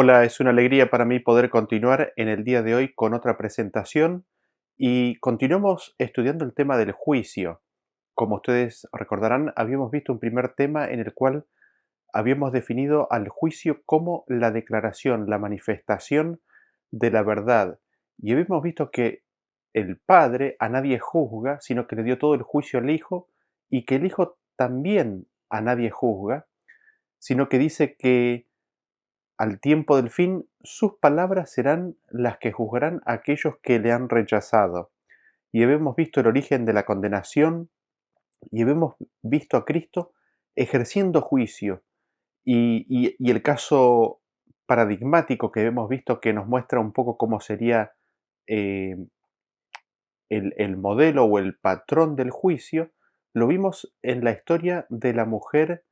Hola, es una alegría para mí poder continuar en el día de hoy con otra presentación y continuamos estudiando el tema del juicio. Como ustedes recordarán, habíamos visto un primer tema en el cual habíamos definido al juicio como la declaración, la manifestación de la verdad. Y habíamos visto que el Padre a nadie juzga, sino que le dio todo el juicio al Hijo y que el Hijo también a nadie juzga, sino que dice que al tiempo del fin, sus palabras serán las que juzgarán a aquellos que le han rechazado. Y habemos visto el origen de la condenación y habemos visto a Cristo ejerciendo juicio. Y el caso paradigmático que hemos visto que nos muestra un poco cómo sería eh, el modelo o el patrón del juicio, lo vimos en la historia de la mujer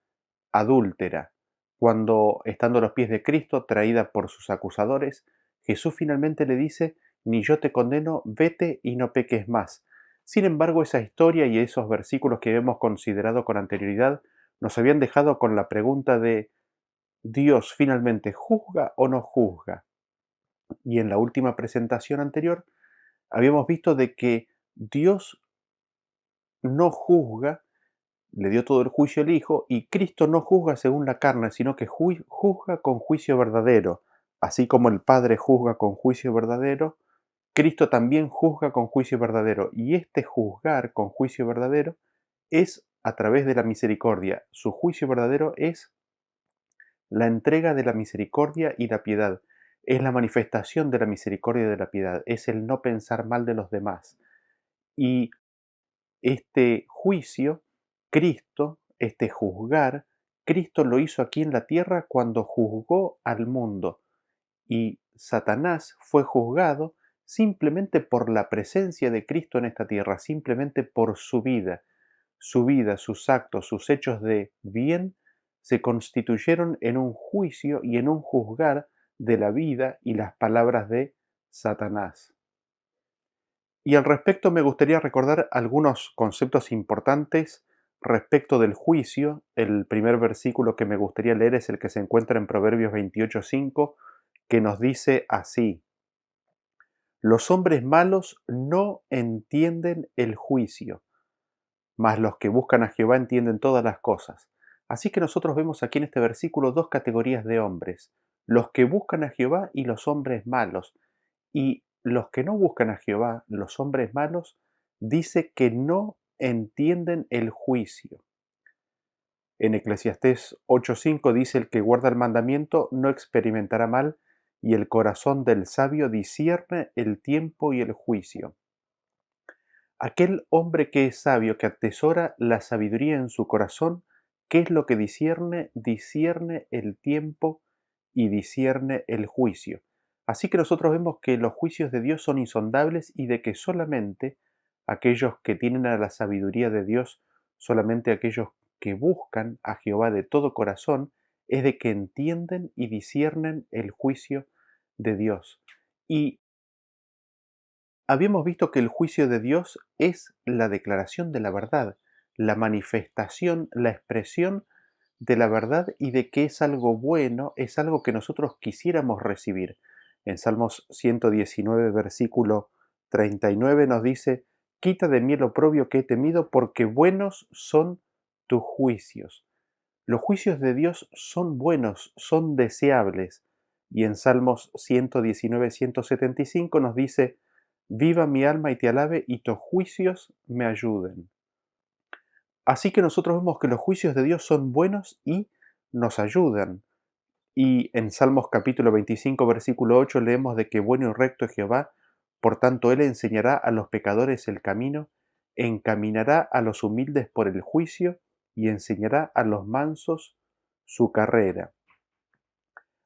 adúltera, cuando, estando a los pies de Cristo, traída por sus acusadores, Jesús finalmente le dice, ni yo te condeno, vete y no peques más. Sin embargo, esa historia y esos versículos que hemos considerado con anterioridad nos habían dejado con la pregunta de, ¿Dios finalmente juzga o no juzga? Y en la última presentación anterior habíamos visto de que Dios no juzga, le dio todo el juicio al Hijo, y Cristo no juzga según la carne, sino que juzga con juicio verdadero. Así como el Padre juzga con juicio verdadero, Cristo también juzga con juicio verdadero. Y este juzgar con juicio verdadero es a través de la misericordia. Su juicio verdadero es la entrega de la misericordia y la piedad. Es la manifestación de la misericordia y de la piedad. Es el no pensar mal de los demás. Y este juicio, Cristo, este juzgar, Cristo lo hizo aquí en la tierra cuando juzgó al mundo y Satanás fue juzgado simplemente por la presencia de Cristo en esta tierra, simplemente por su vida, sus actos, sus hechos de bien se constituyeron en un juicio y en un juzgar de la vida y las palabras de Satanás. Y al respecto me gustaría recordar algunos conceptos importantes respecto del juicio. El primer versículo que me gustaría leer es el que se encuentra en Proverbios 28:5, que nos dice así: Los hombres malos no entienden el juicio, mas los que buscan a Jehová entienden todas las cosas. Así que nosotros vemos aquí en este versículo dos categorías de hombres: los que buscan a Jehová y los hombres malos. Y los que no buscan a Jehová, los hombres malos, dice que no entienden el juicio. En Eclesiastés 8:5 dice: el que guarda el mandamiento no experimentará mal, y el corazón del sabio discierne el tiempo y el juicio. Aquel hombre que es sabio, que atesora la sabiduría en su corazón, ¿qué es lo que discierne? Discierne el tiempo y discierne el juicio. Así que nosotros vemos que los juicios de Dios son insondables y de que solamente aquellos que tienen a la sabiduría de Dios, solamente aquellos que buscan a Jehová de todo corazón, es de que entienden y disciernen el juicio de Dios. Y habíamos visto que el juicio de Dios es la declaración de la verdad, la manifestación, la expresión de la verdad y de que es algo bueno, es algo que nosotros quisiéramos recibir. En Salmos 119, versículo 39 nos dice, quita de mí el oprobio que he temido, porque buenos son tus juicios. Los juicios de Dios son buenos, son deseables. Y en Salmos 119, 175 nos dice, viva mi alma y te alabe, y tus juicios me ayuden. Así que nosotros vemos que los juicios de Dios son buenos y nos ayudan. Y en Salmos capítulo 25, versículo 8 leemos de que bueno y recto es Jehová, por tanto Él enseñará a los pecadores el camino, encaminará a los humildes por el juicio y enseñará a los mansos su carrera.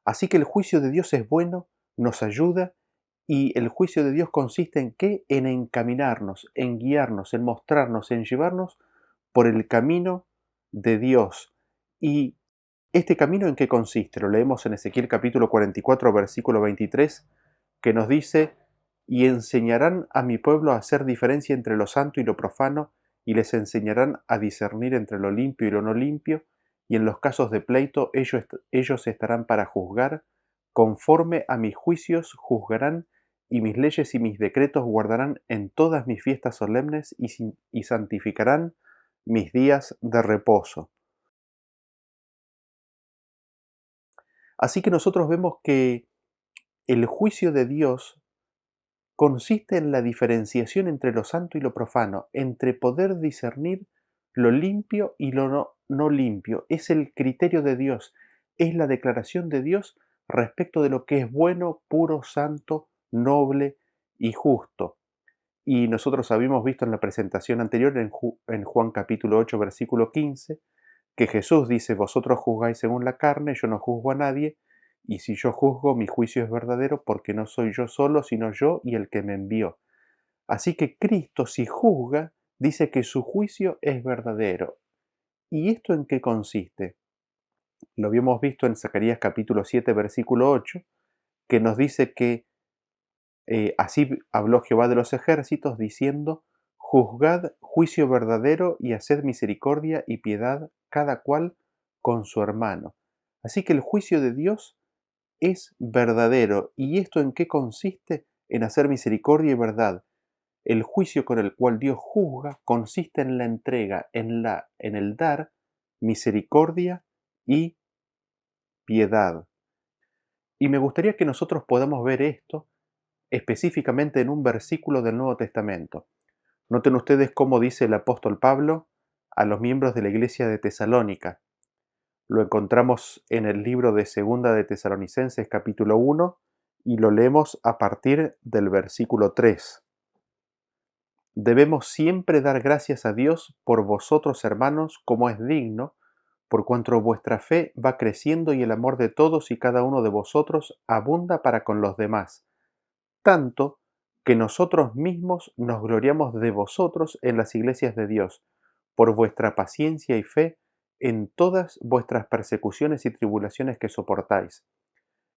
Así que el juicio de Dios es bueno, nos ayuda, y el juicio de Dios consiste en qué? En encaminarnos, en guiarnos, en mostrarnos, en llevarnos por el camino de Dios. ¿Y este camino en qué consiste? Lo leemos en Ezequiel capítulo 44, versículo 23, que nos dice, y enseñarán a mi pueblo a hacer diferencia entre lo santo y lo profano, y les enseñarán a discernir entre lo limpio y lo no limpio, y en los casos de pleito ellos estarán para juzgar, Conforme a mis juicios juzgarán, y mis leyes y mis decretos guardarán en todas mis fiestas solemnes y santificarán mis días de reposo. Así que nosotros vemos que el juicio de Dios consiste en la diferenciación entre lo santo y lo profano, entre poder discernir lo limpio y lo no limpio. Es el criterio de Dios, es la declaración de Dios respecto de lo que es bueno, puro, santo, noble y justo. Y nosotros habíamos visto en la presentación anterior, en Juan capítulo 8, versículo 15, que Jesús dice: vosotros juzgáis según la carne, yo no juzgo a nadie, y si yo juzgo, mi juicio es verdadero, porque no soy yo solo, sino yo y el que me envió. Así que Cristo, si juzga, dice que su juicio es verdadero. ¿Y esto en qué consiste? Lo habíamos visto en Zacarías capítulo 7, versículo 8, que nos dice que así habló Jehová de los ejércitos, diciendo: juzgad juicio verdadero y haced misericordia y piedad cada cual con su hermano. Así que el juicio de Dios es verdadero. ¿Y esto en qué consiste? En hacer misericordia y verdad. El juicio con el cual Dios juzga consiste en la entrega, en el dar misericordia y piedad. Y me gustaría que nosotros podamos ver esto específicamente en un versículo del Nuevo Testamento. Noten ustedes cómo dice el apóstol Pablo a los miembros de la iglesia de Tesalónica. Lo encontramos en el libro de Segunda de Tesalonicenses capítulo 1 y lo leemos a partir del versículo 3. Debemos siempre dar gracias a Dios por vosotros, hermanos, como es digno, por cuanto vuestra fe va creciendo y el amor de todos y cada uno de vosotros abunda para con los demás, tanto que nosotros mismos nos gloriamos de vosotros en las iglesias de Dios, por vuestra paciencia y fe en todas vuestras persecuciones y tribulaciones que soportáis.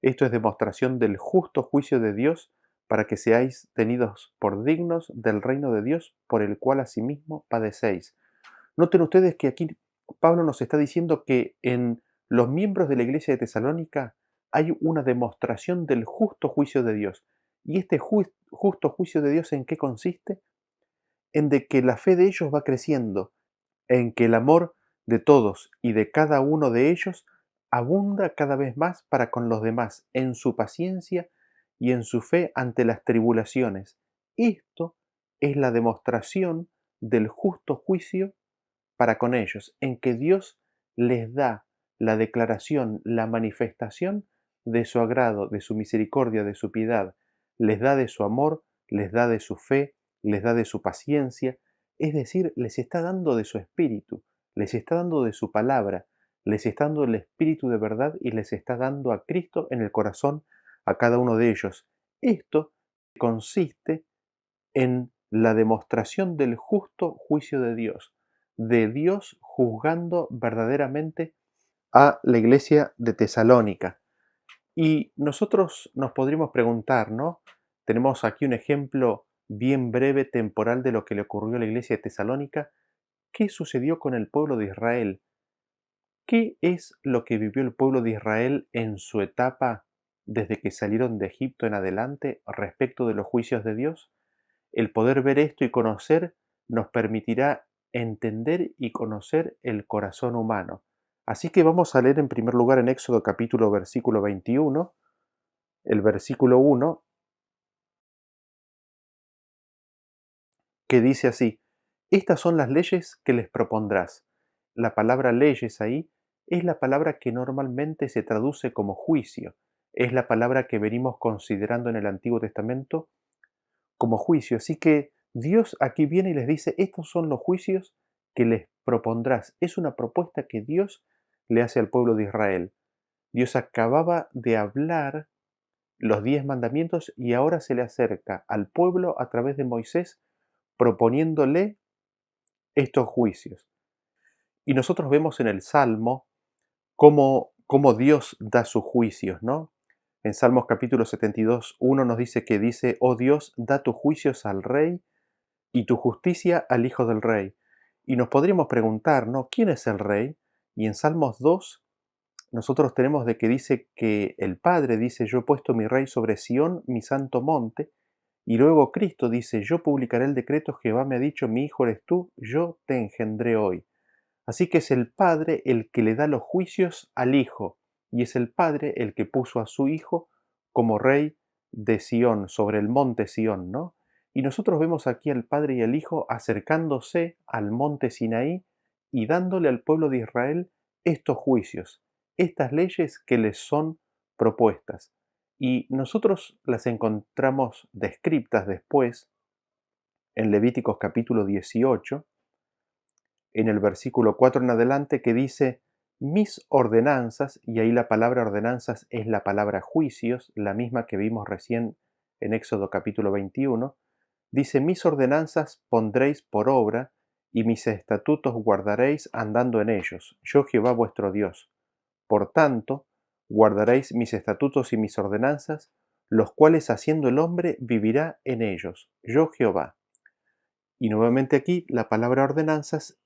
Esto es demostración del justo juicio de Dios, para que seáis tenidos por dignos del reino de Dios, por el cual asimismo padecéis. Noten ustedes que aquí Pablo nos está diciendo que en los miembros de la iglesia de Tesalónica hay una demostración del justo juicio de Dios. ¿Y este justo juicio de Dios en qué consiste? En de que la fe de ellos va creciendo, en que el amor de todos y de cada uno de ellos abunda cada vez más para con los demás, en su paciencia y en su fe ante las tribulaciones. Esto es la demostración del justo juicio para con ellos, en que Dios les da la declaración, la manifestación de su agrado, de su misericordia, de su piedad, les da de su amor, les da de su fe, les da de su paciencia, es decir, les está dando de su espíritu, les está dando de su palabra, les está dando el espíritu de verdad y les está dando a Cristo en el corazón a cada uno de ellos. Esto consiste en la demostración del justo juicio de Dios juzgando verdaderamente a la iglesia de Tesalónica. Y nosotros nos podríamos preguntar, ¿no? Tenemos aquí un ejemplo bien breve, temporal, de lo que le ocurrió a la iglesia de Tesalónica. ¿Qué sucedió con el pueblo de Israel? ¿Qué es lo que vivió el pueblo de Israel en su etapa desde que salieron de Egipto en adelante respecto de los juicios de Dios? El poder ver esto y conocer nos permitirá entender y conocer el corazón humano. Así que vamos a leer en primer lugar en Éxodo capítulo versículo 21, el versículo 1, que dice así: estas son las leyes que les propondrás. La palabra leyes ahí es la palabra que normalmente se traduce como juicio. Es la palabra que venimos considerando en el Antiguo Testamento como juicio. Así que Dios aquí viene y les dice: estos son los juicios que les propondrás. Es una propuesta que Dios le hace al pueblo de Israel. Dios acababa de hablar los 10 mandamientos y ahora se le acerca al pueblo a través de Moisés proponiéndole estos juicios. Y nosotros vemos en el Salmo cómo Dios da sus juicios, ¿no? En Salmos capítulo 72, 1 nos dice: oh Dios, da tus juicios al rey y tu justicia al hijo del rey. Y nos podríamos preguntar, ¿no? ¿Quién es el rey? Y en Salmos 2 nosotros tenemos de que dice que el Padre dice, yo he puesto mi rey sobre Sión, mi santo monte, y luego Cristo dice, yo publicaré el decreto, Jehová me ha dicho, mi hijo eres tú, yo te engendré hoy. Así que es el Padre el que le da los juicios al Hijo, y es el Padre el que puso a su Hijo como rey de Sión, sobre el monte Sión, ¿no? Y nosotros vemos aquí al Padre y al Hijo acercándose al monte Sinaí y dándole al pueblo de Israel estos juicios, estas leyes que les son propuestas. Y nosotros las encontramos descritas después en Levíticos capítulo 18, en el versículo 4 en adelante, que dice, mis ordenanzas, y ahí la palabra ordenanzas es la palabra juicios, la misma que vimos recién en Éxodo capítulo 21, dice, mis ordenanzas pondréis por obra, y mis estatutos guardaréis andando en ellos, yo Jehová vuestro Dios. Por tanto, guardaréis mis estatutos y mis ordenanzas, los cuales haciendo el hombre vivirá en ellos, yo Jehová. Y nuevamente aquí la palabra ordenanzas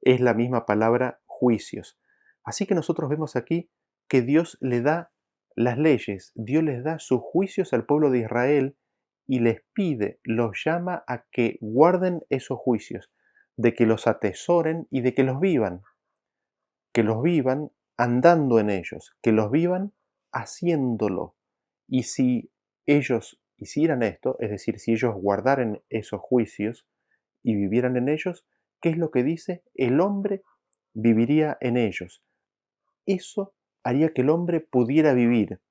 es la misma palabra juicios. Así que nosotros vemos aquí que Dios le da las leyes, Dios les da sus juicios al pueblo de Israel y les pide, los llama a que guarden esos juicios, de que los atesoren y de que los vivan andando en ellos, que los vivan haciéndolo. Y si ellos hicieran esto, es decir, si ellos guardaran esos juicios y vivieran en ellos, ¿qué es lo que dice? El hombre viviría en ellos. Eso haría que el hombre pudiera vivir.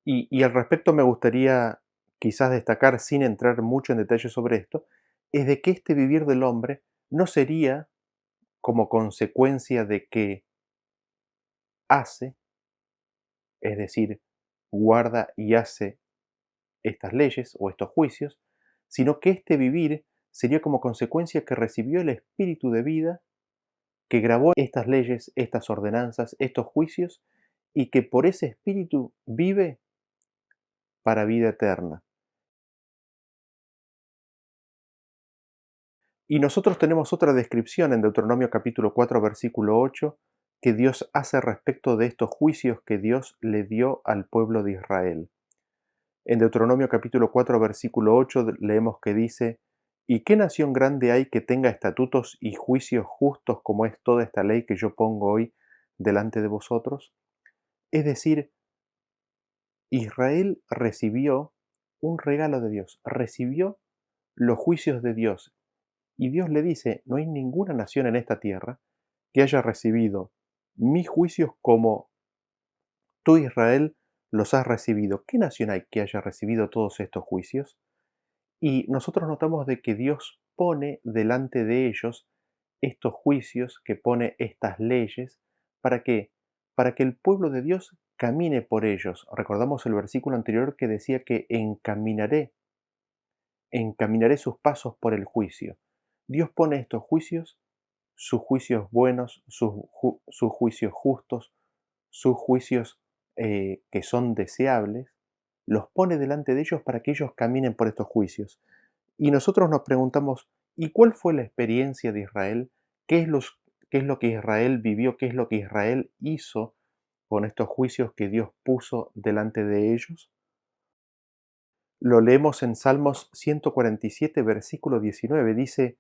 Y al respecto me gustaría quizás destacar, sin entrar mucho en detalle sobre esto, es de que este vivir del hombre no sería como consecuencia de que hace, es decir, guarda y hace estas leyes o estos juicios, sino que este vivir sería como consecuencia que recibió el espíritu de vida, que grabó estas leyes, estas ordenanzas, estos juicios, y que por ese espíritu vive para vida eterna. Y nosotros tenemos otra descripción en Deuteronomio capítulo 4, versículo 8, que Dios hace respecto de estos juicios que Dios le dio al pueblo de Israel. En Deuteronomio capítulo 4, versículo 8 leemos que dice, ¿y qué nación grande hay que tenga estatutos y juicios justos como es toda esta ley que yo pongo hoy delante de vosotros? Es decir, Israel recibió un regalo de Dios, recibió los juicios de Dios. Y Dios le dice, no hay ninguna nación en esta tierra que haya recibido mis juicios como tú, Israel, los has recibido. ¿Qué nación hay que haya recibido todos estos juicios? Y nosotros notamos de que Dios pone delante de ellos estos juicios, que pone estas leyes, ¿para qué? Para que el pueblo de Dios camine por ellos. Recordamos el versículo anterior que decía que encaminaré sus pasos por el juicio. Dios pone estos juicios, sus juicios buenos, sus juicios justos, sus juicios que son deseables, los pone delante de ellos para que ellos caminen por estos juicios. Y nosotros nos preguntamos, ¿y cuál fue la experiencia de Israel? ¿Qué es lo que Israel vivió? ¿Qué es lo que Israel hizo con estos juicios que Dios puso delante de ellos? Lo leemos en Salmos 147, versículo 19. Dice,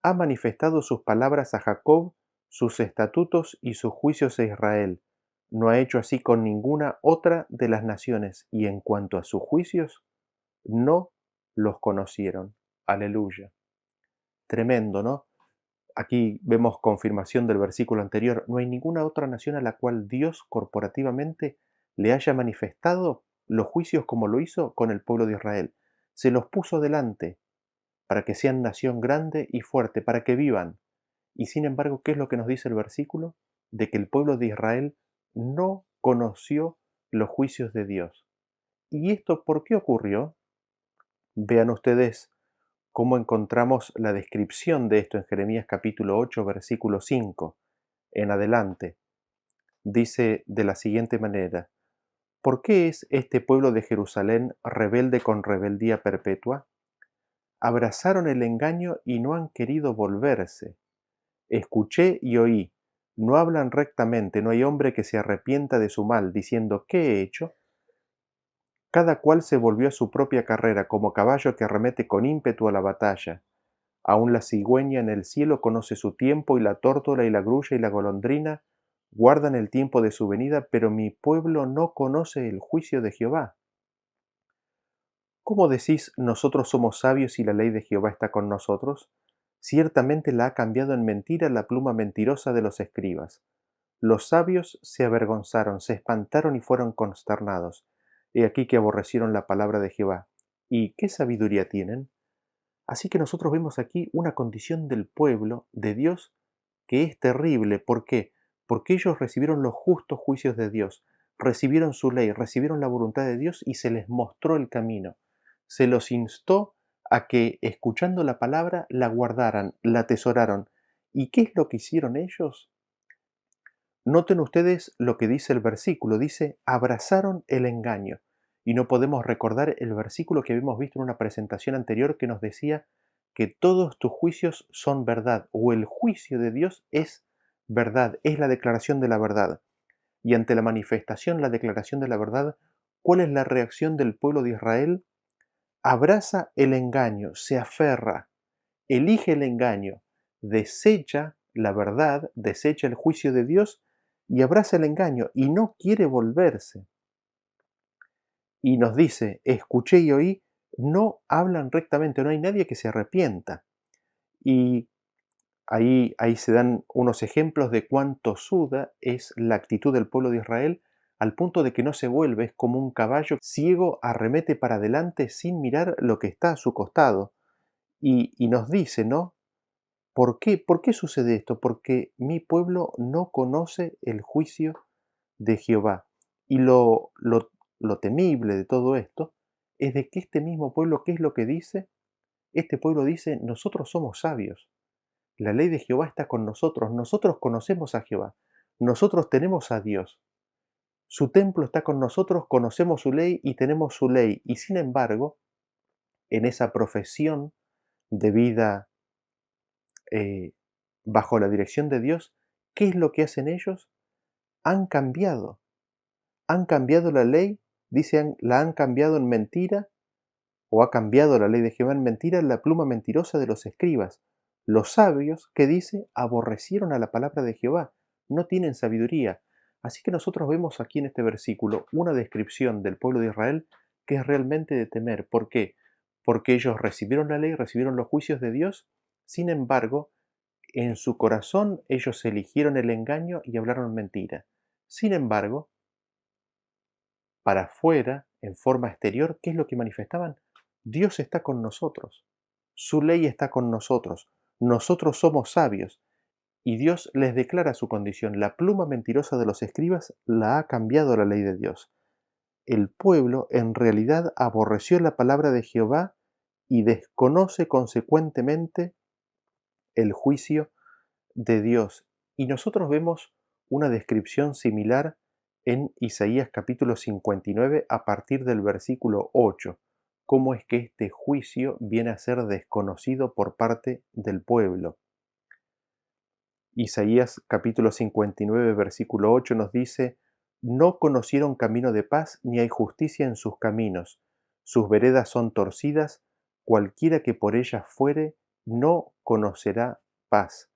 ha manifestado sus palabras a Jacob, sus estatutos y sus juicios a Israel. No ha hecho así con ninguna otra de las naciones, y en cuanto a sus juicios, no los conocieron. Aleluya. Tremendo, ¿no? Aquí vemos confirmación del versículo anterior. No hay ninguna otra nación a la cual Dios corporativamente le haya manifestado los juicios como lo hizo con el pueblo de Israel. Se los puso delante para que sean nación grande y fuerte, para que vivan. Y sin embargo, ¿qué es lo que nos dice el versículo? De que el pueblo de Israel no conoció los juicios de Dios. ¿Y esto por qué ocurrió? Vean ustedes cómo encontramos la descripción de esto en Jeremías capítulo 8, versículo 5 en adelante. Dice de la siguiente manera, ¿por qué es este pueblo de Jerusalén rebelde con rebeldía perpetua? Abrazaron el engaño y no han querido volverse. Escuché y oí, no hablan rectamente, no hay hombre que se arrepienta de su mal, diciendo, ¿qué he hecho? Cada cual se volvió a su propia carrera, como caballo que arremete con ímpetu a la batalla. Aun la cigüeña en el cielo conoce su tiempo, y la tórtola y la grulla y la golondrina guardan el tiempo de su venida, pero mi pueblo no conoce el juicio de Jehová. ¿Cómo decís, nosotros somos sabios y la ley de Jehová está con nosotros? Ciertamente la ha cambiado en mentira la pluma mentirosa de los escribas. Los sabios se avergonzaron, se espantaron y fueron consternados. He aquí que aborrecieron la palabra de Jehová. ¿Y qué sabiduría tienen? Así que nosotros vemos aquí una condición del pueblo de Dios que es terrible. ¿Por qué? Porque ellos recibieron los justos juicios de Dios, recibieron su ley, recibieron la voluntad de Dios y se les mostró el camino. Se los instó a que, escuchando la palabra, la guardaran, la atesoraron. ¿Y qué es lo que hicieron ellos? Noten ustedes lo que dice el versículo, dice, abrazaron el engaño. Y no podemos recordar el versículo que habíamos visto en una presentación anterior que nos decía que todos tus juicios son verdad, o el juicio de Dios es verdad, es la declaración de la verdad. Y ante la manifestación, la declaración de la verdad, ¿cuál es la reacción del pueblo de Israel? Abraza el engaño, se aferra, elige el engaño, desecha la verdad, desecha el juicio de Dios y abraza el engaño y no quiere volverse. Y nos dice, escuché y oí, no hablan rectamente, no hay nadie que se arrepienta. Y ahí se dan unos ejemplos de cuánto suda es la actitud del pueblo de Israel, al punto de que no se vuelve, es como un caballo ciego, arremete para adelante sin mirar lo que está a su costado. Y nos dice, ¿no? ¿Por qué sucede esto? Porque mi pueblo no conoce el juicio de Jehová. Y lo temible de todo esto es de que este mismo pueblo, ¿qué es lo que dice? Este pueblo dice, nosotros somos sabios, la ley de Jehová está con nosotros, nosotros conocemos a Jehová, nosotros tenemos a Dios, su templo está con nosotros, conocemos su ley y tenemos su ley. Y sin embargo, en esa profesión de vida eh, bajo la dirección de Dios, ¿qué es lo que hacen ellos? Han cambiado la ley, dicen, la han cambiado en mentira, o ha cambiado la ley de Jehová en mentira la pluma mentirosa de los escribas. Los sabios, que dice, aborrecieron a la palabra de Jehová, no tienen sabiduría. Así que nosotros vemos aquí en este versículo una descripción del pueblo de Israel que es realmente de temer. ¿Por qué? Porque ellos recibieron la ley, recibieron los juicios de Dios, sin embargo, en su corazón ellos eligieron el engaño y hablaron mentira. Sin embargo, para afuera, en forma exterior, ¿qué es lo que manifestaban? Dios está con nosotros, su ley está con nosotros, nosotros somos sabios, y Dios les declara su condición. La pluma mentirosa de los escribas la ha cambiado la ley de Dios. El pueblo en realidad aborreció la palabra de Jehová y desconoce consecuentemente el juicio de Dios. Y nosotros vemos una descripción similar en Isaías capítulo 59 a partir del versículo 8, cómo es que este juicio viene a ser desconocido por parte del pueblo. Isaías capítulo 59 versículo 8 nos dice, no conocieron camino de paz, ni hay justicia en sus caminos. Sus veredas son torcidas, cualquiera que por ellas fuere, no conocerá paz.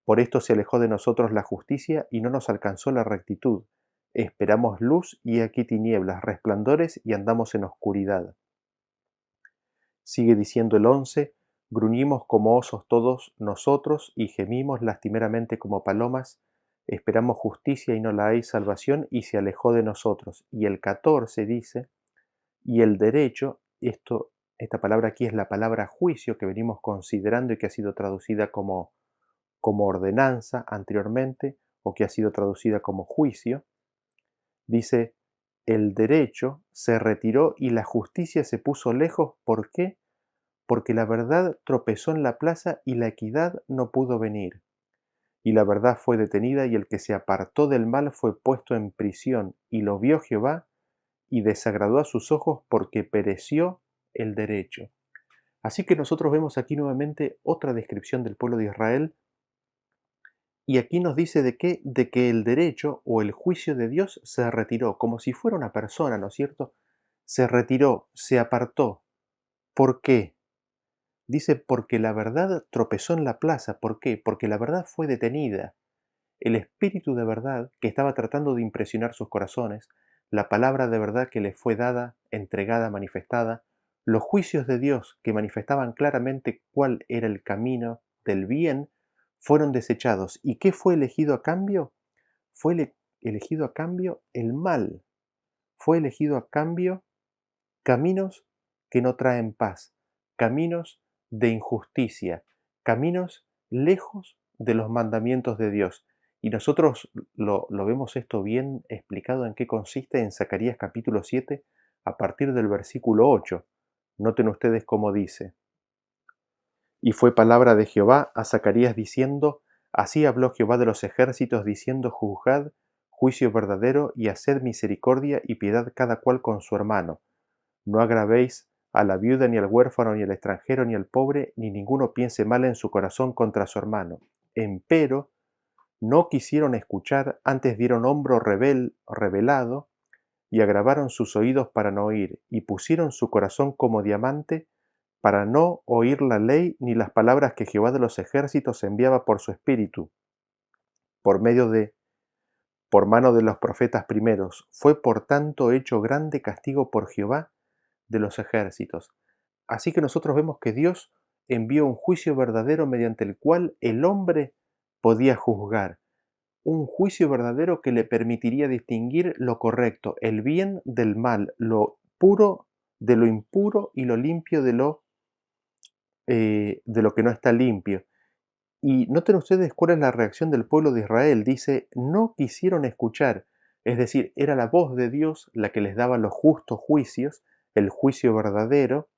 Por esto se alejó de nosotros la justicia y no nos alcanzó la rectitud. Esperamos luz y aquí tinieblas, resplandores y andamos en oscuridad. Sigue diciendo el 11, gruñimos como osos todos nosotros y gemimos lastimeramente como palomas, esperamos justicia y no la hay salvación y se alejó de nosotros. Y el 14 dice, y el derecho, esta palabra aquí es la palabra juicio que venimos considerando y que ha sido traducida como ordenanza anteriormente o que ha sido traducida como juicio, dice, el derecho se retiró y la justicia se puso lejos. ¿Por qué? Porque la verdad tropezó en la plaza y la equidad no pudo venir. Y la verdad fue detenida y el que se apartó del mal fue puesto en prisión y lo vio Jehová y desagradó a sus ojos porque pereció el derecho. Así que nosotros vemos aquí nuevamente otra descripción del pueblo de Israel Y aquí nos dice de qué, de que el derecho o el juicio de Dios se retiró, como si fuera una persona, ¿no es cierto? Se retiró, se apartó. ¿Por qué? Dice, porque la verdad tropezó en la plaza. ¿Por qué? Porque la verdad fue detenida. El espíritu de verdad que estaba tratando de impresionar sus corazones, la palabra de verdad que les fue dada, entregada, manifestada, los juicios de Dios que manifestaban claramente cuál era el camino del bien, fueron desechados. ¿Y qué fue elegido a cambio? Fue elegido a cambio el mal. Fue elegido a cambio caminos que no traen paz, caminos de injusticia, caminos lejos de los mandamientos de Dios. Y nosotros lo vemos esto bien explicado en qué consiste en Zacarías capítulo 7 a partir del versículo 8. Noten ustedes cómo dice: y fue palabra de Jehová a Zacarías diciendo: así habló Jehová de los ejércitos diciendo: juzgad juicio verdadero y haced misericordia y piedad cada cual con su hermano. No agravéis a la viuda, ni al huérfano, ni al extranjero, ni al pobre, ni ninguno piense mal en su corazón contra su hermano. Empero no quisieron escuchar, antes dieron hombro rebelado, y agravaron sus oídos para no oír, y pusieron su corazón como diamante, para no oír la ley ni las palabras que Jehová de los ejércitos enviaba por su espíritu, por medio de, por mano de los profetas primeros. Fue por tanto hecho grande castigo por Jehová de los ejércitos. Así que nosotros vemos que Dios envió un juicio verdadero mediante el cual el hombre podía juzgar, un juicio verdadero que le permitiría distinguir lo correcto, el bien del mal, lo puro de lo impuro y lo limpio de lo que no está limpio. Y noten ustedes cuál es la reacción del pueblo de Israel. Dice, no quisieron escuchar, es decir, era la voz de Dios la que les daba los justos juicios, el juicio verdadero,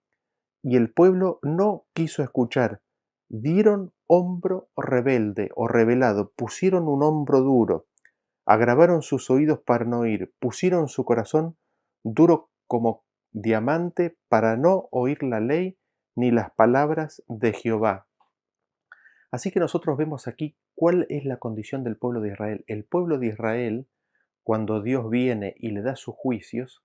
y el pueblo no quiso escuchar. Dieron hombro rebelde o rebelado, pusieron un hombro duro, agravaron sus oídos para no oír, pusieron su corazón duro como diamante para no oír la ley ni las palabras de Jehová. Así que nosotros vemos aquí cuál es la condición del pueblo de Israel. El pueblo de Israel, cuando Dios viene y le da sus juicios,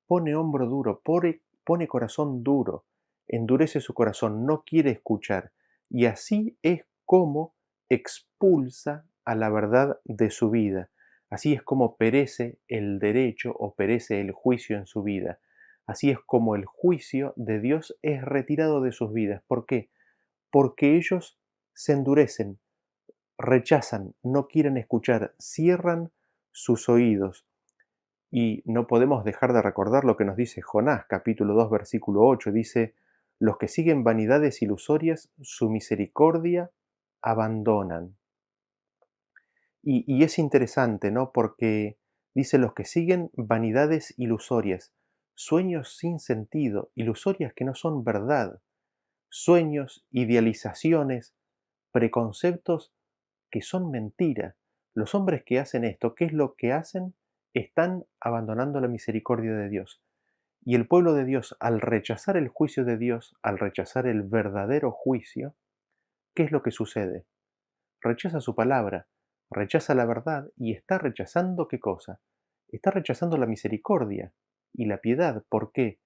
pone hombro duro, pone corazón duro, endurece su corazón, no quiere escuchar. Y así es como expulsa a la verdad de su vida. Así es como perece el derecho o perece el juicio en su vida. Así es como el juicio de Dios es retirado de sus vidas. ¿Por qué? Porque ellos se endurecen, rechazan, no quieren escuchar, cierran sus oídos. Y no podemos dejar de recordar lo que nos dice Jonás, capítulo 2, versículo 8. Dice, los que siguen vanidades ilusorias, su misericordia abandonan. Y es interesante, ¿no? Porque dice, los que siguen vanidades ilusorias, sueños sin sentido, ilusorias que no son verdad, sueños, idealizaciones, preconceptos que son mentira. Los hombres que hacen esto, ¿qué es lo que hacen? Están abandonando la misericordia de Dios. Y el pueblo de Dios, al rechazar el juicio de Dios, al rechazar el verdadero juicio, ¿qué es lo que sucede? Rechaza su palabra, rechaza la verdad y está rechazando ¿qué cosa? Está rechazando la misericordia y la piedad. ¿Por qué?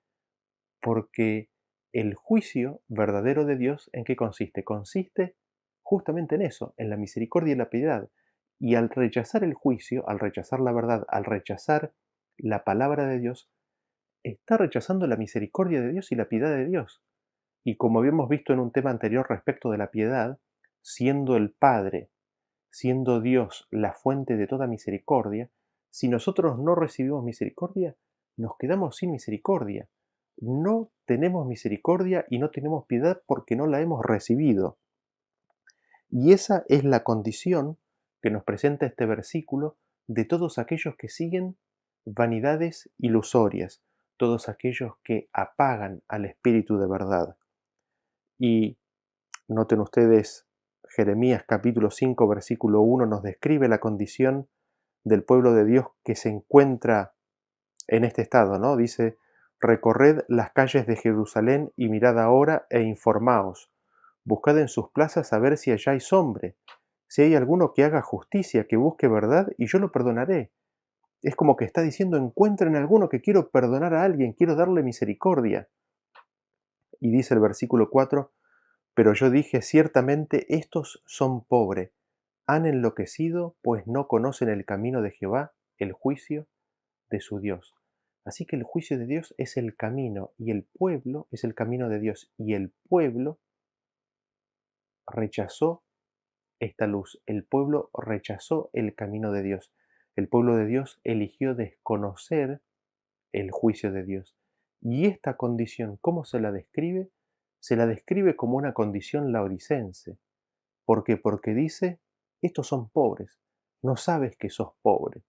Porque el juicio verdadero de Dios, ¿en qué consiste? Consiste justamente en eso, en la misericordia y la piedad. Y al rechazar el juicio, al rechazar la verdad, al rechazar la palabra de Dios, está rechazando la misericordia de Dios y la piedad de Dios. Y como habíamos visto en un tema anterior respecto de la piedad, siendo el Padre, siendo Dios la fuente de toda misericordia, si nosotros no recibimos misericordia, nos quedamos sin misericordia. No tenemos misericordia y no tenemos piedad porque no la hemos recibido. Y esa es la condición que nos presenta este versículo de todos aquellos que siguen vanidades ilusorias, todos aquellos que apagan al Espíritu de verdad. Y noten ustedes, Jeremías capítulo 5, versículo 1 nos describe la condición del pueblo de Dios que se encuentra en este estado, ¿no? Dice, recorred las calles de Jerusalén y mirad ahora e informaos. Buscad en sus plazas a ver si halláis hombre, Si hay alguno que haga justicia, que busque verdad, y yo lo perdonaré. Es como que está diciendo, encuentren alguno que quiero perdonar a alguien, quiero darle misericordia. Y dice el versículo 4, pero yo dije, ciertamente estos son pobres, han enloquecido, pues no conocen el camino de Jehová, el juicio de su Dios. Así que el juicio de Dios es el camino y el pueblo es el camino de Dios y el pueblo rechazó esta luz, el pueblo rechazó el camino de Dios, el pueblo de Dios eligió desconocer el juicio de Dios. Y esta condición, ¿cómo se la describe? Se la describe como una condición laodicense. ¿Por qué? Porque dice, estos son pobres, no sabes que sos pobre.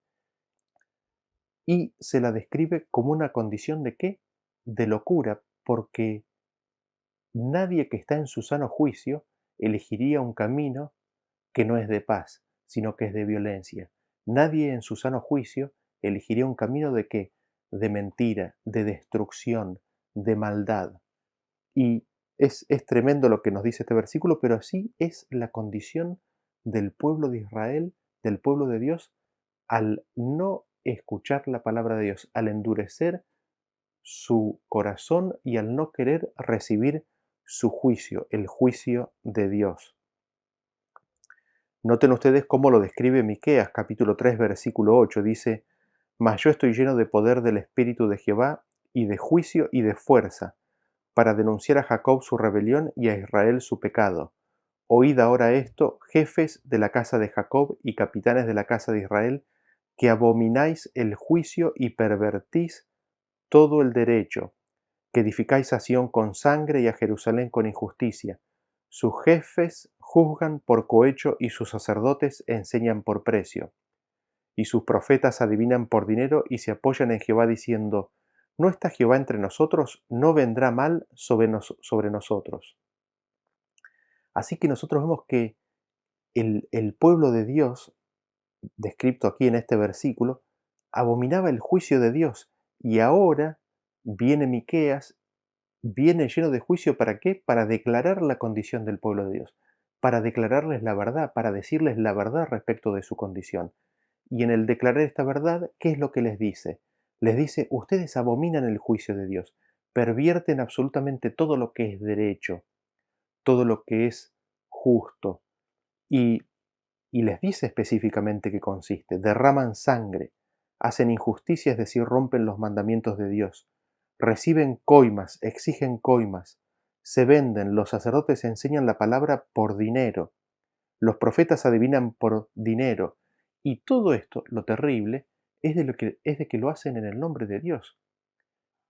Y se la describe como una condición de qué? De locura, porque nadie que está en su sano juicio elegiría un camino que no es de paz, sino que es de violencia. Nadie en su sano juicio elegiría un camino de qué? De mentira, de destrucción, de maldad. Y es tremendo lo que nos dice este versículo, pero así es la condición del pueblo de Israel, del pueblo de Dios, al no escuchar la palabra de Dios, al endurecer su corazón y al no querer recibir su juicio, el juicio de Dios. Noten ustedes cómo lo describe Miqueas, capítulo 3, versículo 8. Dice, mas yo estoy lleno de poder del Espíritu de Jehová, y de juicio y de fuerza, para denunciar a Jacob su rebelión y a Israel su pecado. Oíd ahora esto, jefes de la casa de Jacob y capitanes de la casa de Israel, que abomináis el juicio y pervertís todo el derecho, que edificáis a Sión con sangre y a Jerusalén con injusticia. Sus jefes juzgan por cohecho y sus sacerdotes enseñan por precio. Y sus profetas adivinan por dinero y se apoyan en Jehová diciendo, ¿no está Jehová entre nosotros? ¿No vendrá mal sobre nosotros? Así que nosotros vemos que el pueblo de Dios, descrito aquí en este versículo, abominaba el juicio de Dios. Y ahora viene Miqueas, viene lleno de juicio. ¿Para qué? Para declarar la condición del pueblo de Dios, para declararles la verdad, para decirles la verdad respecto de su condición. Y en el declarar esta verdad, ¿qué es lo que les dice? Les dice, ustedes abominan el juicio de Dios, pervierten absolutamente todo lo que es derecho, todo lo que es justo. Y, y les dice específicamente qué consiste. Derraman sangre, hacen injusticia, es decir, rompen los mandamientos de Dios, reciben coimas, exigen coimas, se venden, los sacerdotes enseñan la palabra por dinero, los profetas adivinan por dinero. Y todo esto, lo terrible, es de que lo hacen en el nombre de Dios.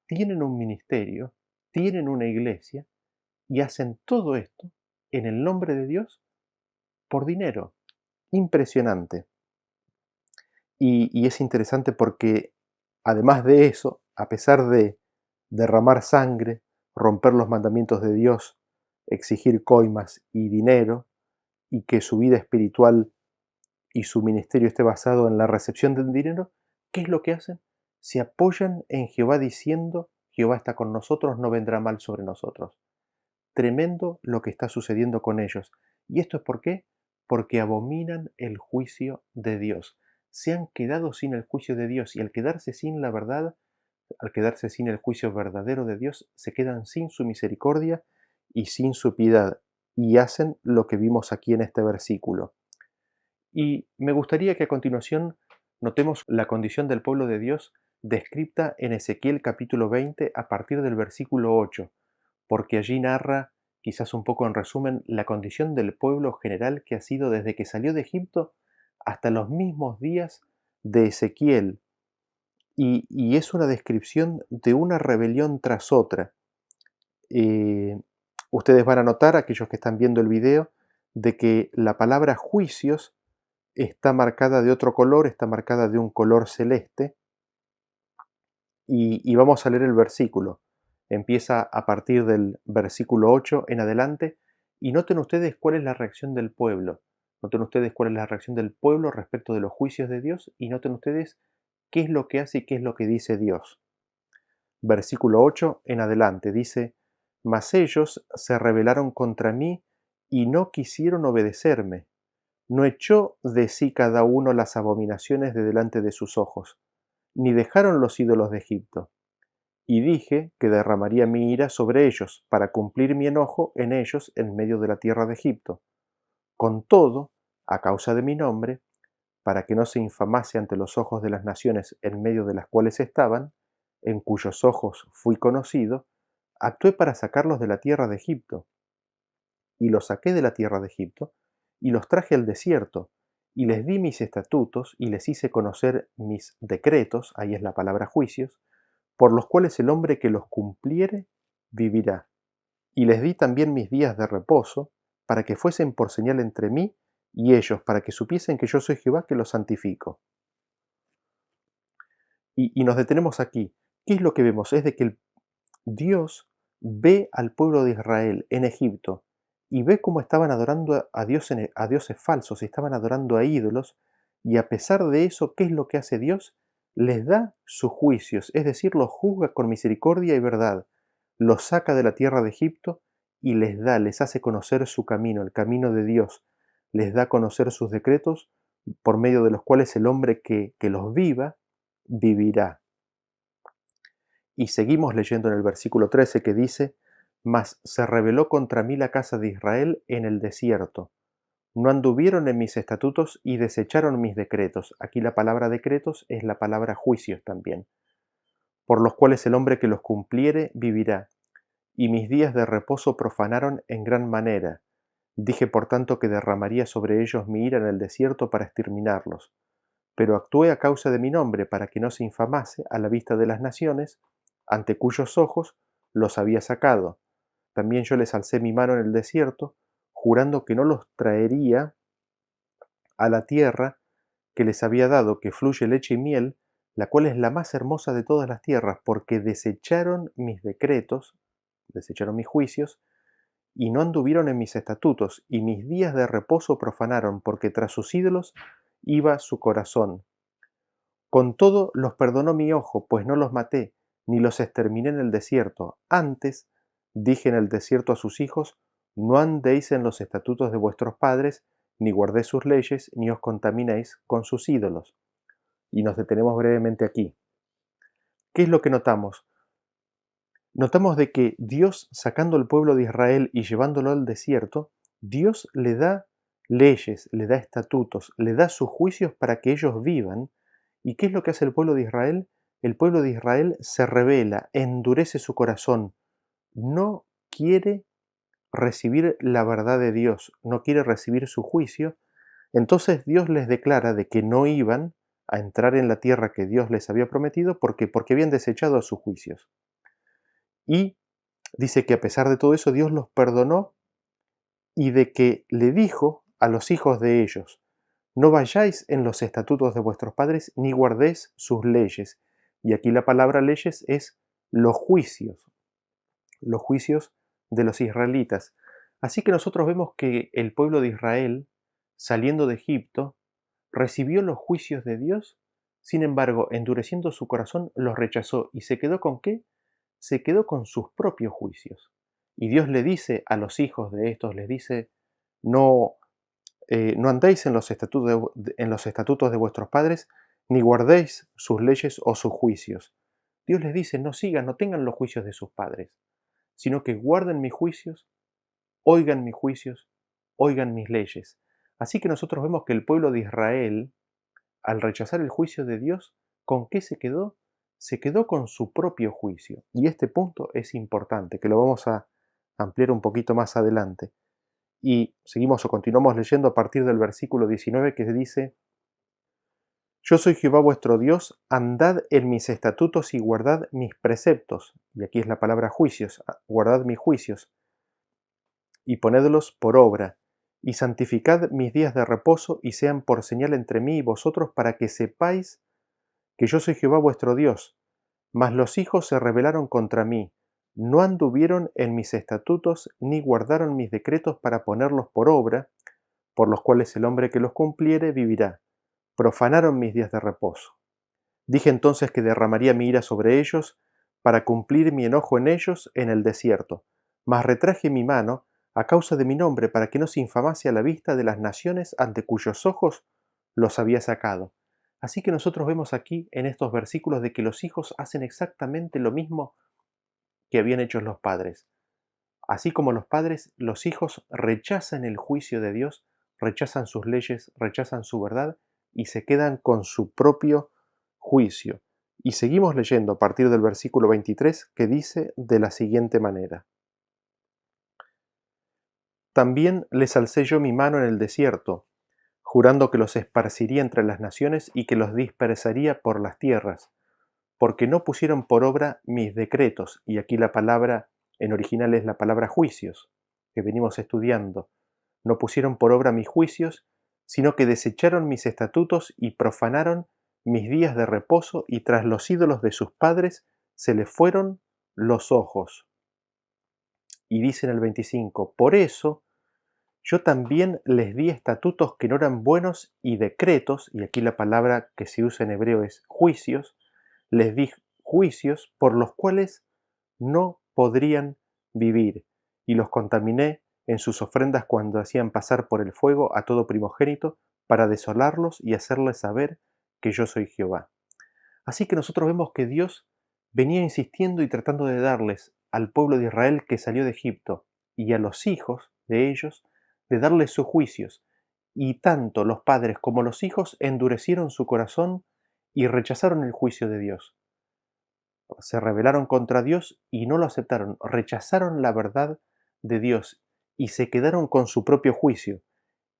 Tienen un ministerio, tienen una iglesia y hacen todo esto en el nombre de Dios por dinero. Impresionante. Y es interesante porque además de eso, a pesar de derramar sangre, romper los mandamientos de Dios, exigir coimas y dinero, y que su vida espiritual y su ministerio esté basado en la recepción del dinero, ¿qué es lo que hacen? Se apoyan en Jehová diciendo, Jehová está con nosotros, no vendrá mal sobre nosotros. Tremendo lo que está sucediendo con ellos. ¿Y esto es por qué? Porque abominan el juicio de Dios. Se han quedado sin el juicio de Dios y al quedarse sin la verdad, al quedarse sin el juicio verdadero de Dios, se quedan sin su misericordia y sin su piedad y hacen lo que vimos aquí en este versículo. Y me gustaría que a continuación notemos la condición del pueblo de Dios descrita en Ezequiel capítulo 20 a partir del versículo 8, porque allí narra, quizás un poco en resumen, la condición del pueblo general que ha sido desde que salió de Egipto hasta los mismos días de Ezequiel. Y es una descripción de una rebelión tras otra. Eh, Ustedes van a notar, aquellos que están viendo el video, de que la palabra juicios está marcada de otro color, está marcada de un color celeste, y vamos a leer el versículo. Empieza a partir del versículo 8 en adelante, y noten ustedes cuál es la reacción del pueblo. Noten ustedes cuál es la reacción del pueblo respecto de los juicios de Dios, y noten ustedes qué es lo que hace y qué es lo que dice Dios. Versículo 8 en adelante dice, mas ellos se rebelaron contra mí y no quisieron obedecerme. no echó de sí cada uno las abominaciones de delante de sus ojos, ni dejaron los ídolos de Egipto. Y dije que derramaría mi ira sobre ellos, para cumplir mi enojo en ellos en medio de la tierra de Egipto. Con todo, a causa de mi nombre, para que no se infamase ante los ojos de las naciones en medio de las cuales estaban, en cuyos ojos fui conocido, actué para sacarlos de la tierra de Egipto. Y los saqué de la tierra de Egipto, y los traje al desierto, y les di mis estatutos, y les hice conocer mis decretos, ahí es la palabra juicios, por los cuales el hombre que los cumpliere vivirá. Y les di también mis días de reposo, para que fuesen por señal entre mí y ellos, para que supiesen que yo soy Jehová que los santifico. Y nos detenemos aquí. ¿Qué es lo que vemos? Es de que Dios ve al pueblo de Israel en Egipto y ve cómo estaban adorando a, a dioses falsos, estaban adorando a ídolos, y a pesar de eso, ¿qué es lo que hace Dios? Les da sus juicios, es decir, los juzga con misericordia y verdad, los saca de la tierra de Egipto y les da, les hace conocer su camino, el camino de Dios, les da a conocer sus decretos por medio de los cuales el hombre que los viva, vivirá. Y seguimos leyendo en el versículo 13 que dice, mas se rebeló contra mí la casa de Israel en el desierto. No anduvieron en mis estatutos y desecharon mis decretos. Aquí la palabra decretos es la palabra juicios también. Por los cuales el hombre que los cumpliere vivirá. Y mis días de reposo profanaron en gran manera. Dije por tanto que derramaría sobre ellos mi ira en el desierto para exterminarlos. Pero actué a causa de mi nombre para que no se infamase a la vista de las naciones, ante cuyos ojos los había sacado. También yo les alcé mi mano en el desierto, jurando que no los traería a la tierra que les había dado, que fluye leche y miel, la cual es la más hermosa de todas las tierras, porque desecharon mis decretos, desecharon mis juicios, y no anduvieron en mis estatutos, y mis días de reposo profanaron, porque tras sus ídolos iba su corazón. Con todo los perdonó mi ojo, pues no los maté, ni los exterminé en el desierto. Antes dije en el desierto a sus hijos, no andéis en los estatutos de vuestros padres, ni guardéis sus leyes, ni os contaminéis con sus ídolos. Y nos detenemos brevemente aquí. ¿Qué es lo que notamos? Notamos de que Dios, sacando al pueblo de Israel y llevándolo al desierto, Dios le da leyes, le da estatutos, le da sus juicios para que ellos vivan. ¿Y qué es lo que hace el pueblo de Israel? El pueblo de Israel se rebela, endurece su corazón, no quiere recibir la verdad de Dios, no quiere recibir su juicio. Entonces Dios les declara de que no iban a entrar en la tierra que Dios les había prometido porque habían desechado a sus juicios. Y dice que a pesar de todo eso Dios los perdonó y de que le dijo a los hijos de ellos, no vayáis en los estatutos de vuestros padres ni guardéis sus leyes. Y aquí la palabra leyes es los juicios de los israelitas. Así que nosotros vemos que el pueblo de Israel, saliendo de Egipto, recibió los juicios de Dios, sin embargo, endureciendo su corazón, los rechazó y se quedó ¿con qué? Se quedó con sus propios juicios. Y Dios le dice a los hijos de estos, les dice, no, no andéis en los estatutos de vuestros padres, ni guardéis sus leyes o sus juicios. Dios les dice, no sigan, no tengan los juicios de sus padres, sino que guarden mis juicios, oigan mis leyes. Así que nosotros vemos que el pueblo de Israel, al rechazar el juicio de Dios, ¿con qué se quedó? Se quedó con su propio juicio. Y este punto es importante, que lo vamos a ampliar un poquito más adelante. Y seguimos o continuamos leyendo a partir del versículo 19 que dice, yo soy Jehová vuestro Dios, andad en mis estatutos y guardad mis preceptos. Y aquí es la palabra juicios, guardad mis juicios y ponedlos por obra, y santificad mis días de reposo y sean por señal entre mí y vosotros para que sepáis que yo soy Jehová vuestro Dios. Mas los hijos se rebelaron contra mí, no anduvieron en mis estatutos ni guardaron mis decretos para ponerlos por obra, por los cuales el hombre que los cumpliere vivirá. Profanaron mis días de reposo. Dije entonces que derramaría mi ira sobre ellos para cumplir mi enojo en ellos en el desierto, mas retraje mi mano a causa de mi nombre, para que no se infamase a la vista de las naciones ante cuyos ojos los había sacado. Así que nosotros vemos aquí en estos versículos de que los hijos hacen exactamente lo mismo que habían hecho los padres. Así como los padres, los hijos rechazan el juicio de Dios, rechazan sus leyes, rechazan su verdad y se quedan con su propio juicio. Y seguimos leyendo a partir del versículo 23 que dice de la siguiente manera: También les alcé yo mi mano en el desierto, jurando que los esparciría entre las naciones y que los dispersaría por las tierras, porque no pusieron por obra mis decretos, y aquí la palabra en original es la palabra juicios, que venimos estudiando. No pusieron por obra mis juicios, sino que desecharon mis estatutos y profanaron mis días de reposo, y tras los ídolos de sus padres se les fueron los ojos. Y dice en el 25, por eso yo también les di estatutos que no eran buenos y decretos, y aquí la palabra que se usa en hebreo es juicios, les di juicios por los cuales no podrían vivir, y los contaminé en sus ofrendas cuando hacían pasar por el fuego a todo primogénito, para desolarlos y hacerles saber que yo soy Jehová. Así que nosotros vemos que Dios venía insistiendo y tratando de darles al pueblo de Israel que salió de Egipto y a los hijos de ellos de darles sus juicios. Y tanto los padres como los hijos endurecieron su corazón y rechazaron el juicio de Dios. Se rebelaron contra Dios y no lo aceptaron, rechazaron la verdad de Dios y se quedaron con su propio juicio.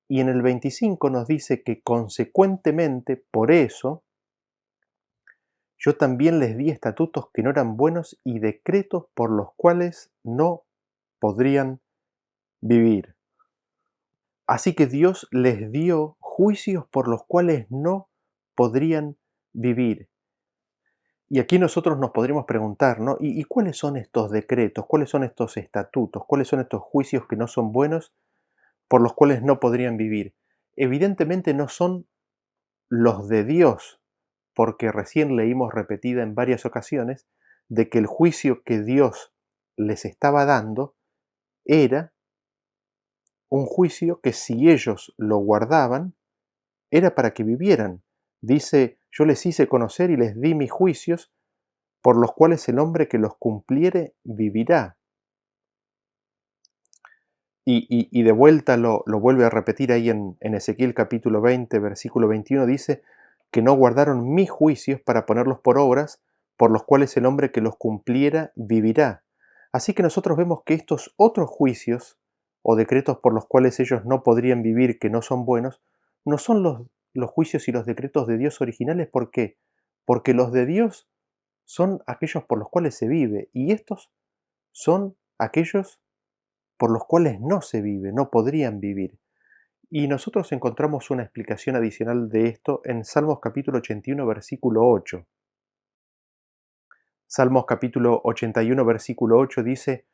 Y en el 25 nos dice que consecuentemente, por eso, yo también les di estatutos que no eran buenos y decretos por los cuales no podrían vivir. Así que Dios les dio juicios por los cuales no podrían vivir. Y aquí nosotros nos podríamos preguntar, ¿no? ¿Y cuáles son estos decretos? ¿Cuáles son estos estatutos? ¿Cuáles son estos juicios que no son buenos por los cuales no podrían vivir? Evidentemente no son los de Dios, porque recién leímos repetida en varias ocasiones de que el juicio que Dios les estaba dando era un juicio que si ellos lo guardaban, era para que vivieran. Dice, yo les hice conocer y les di mis juicios, por los cuales el hombre que los cumpliere vivirá. Y de vuelta lo vuelve a repetir ahí en Ezequiel capítulo 20, versículo 21, dice que no guardaron mis juicios para ponerlos por obras, por los cuales el hombre que los cumpliera vivirá. Así que nosotros vemos que estos otros juicios o decretos por los cuales ellos no podrían vivir, que no son buenos, no son los juicios y los decretos de Dios originales. ¿Por qué? Porque los de Dios son aquellos por los cuales se vive, y estos son aquellos por los cuales no se vive, no podrían vivir. Y nosotros encontramos una explicación adicional de esto en Salmos capítulo 81, versículo 8. Salmos capítulo 81, versículo 8 dice,